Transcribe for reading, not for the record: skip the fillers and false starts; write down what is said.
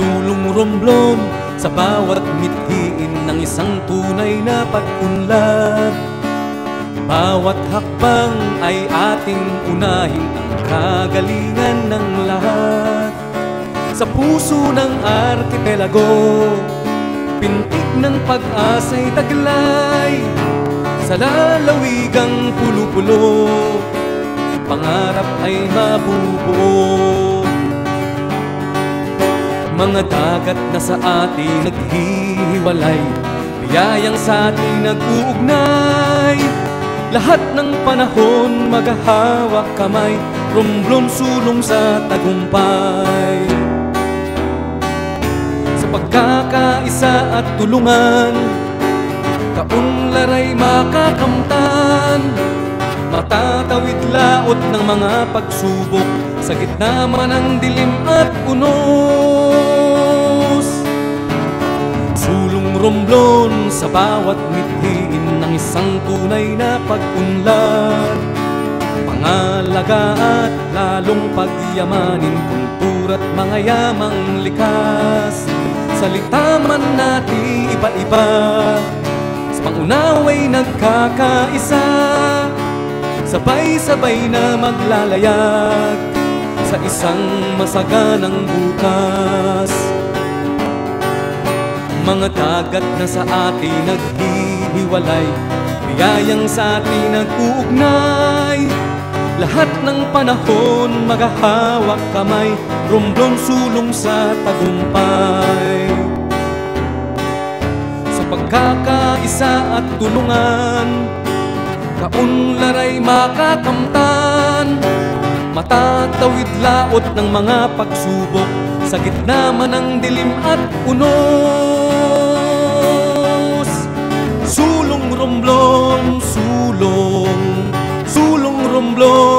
Sulong romblon sa bawat mithiin ng isang tunay na pag-unlad. Bawat hakbang ay ating unahin ang kagalingan ng lahat. Sa puso ng arkipelago, pintig ng pag-asa'y taglay. Sa lalawigang pulo-pulo, pangarap ay mabubuo. Mga dagat na sa atin naghihiwalay, biyayang sa atin nag-uugnay. Lahat ng panahon maghahawak kamay, romblon sulong sa tagumpay. Sa pagkakaisa at tulungan, kaunlaray makakamtan. Matatawid laot ng mga pagsubok, sa gitna man ng dilim at unos. Sulong romblon sa bawat mithiin ng isang tunay na pag-unlad. Pangalaga at lalong pagyamanin kultura't mga yamang likas. Salita man natin iba-iba, sa pangunaway nagkakaisa. Sabay-sabay na maglalayag sa isang masaganang bukas. Mga dagat na sa atin naghihiwalay, biyayang sa atin nag-uugnay. Lahat ng panahon maghahawak kamay, romblon sulong sa tagumpay. Sa pagkakaisa at tulungan, kaunlaray makakamtan. Matatawid laot ng mga pagsubok, sa gitna man ng dilim at unos. Sulong romblon, sulong, sulong romblon.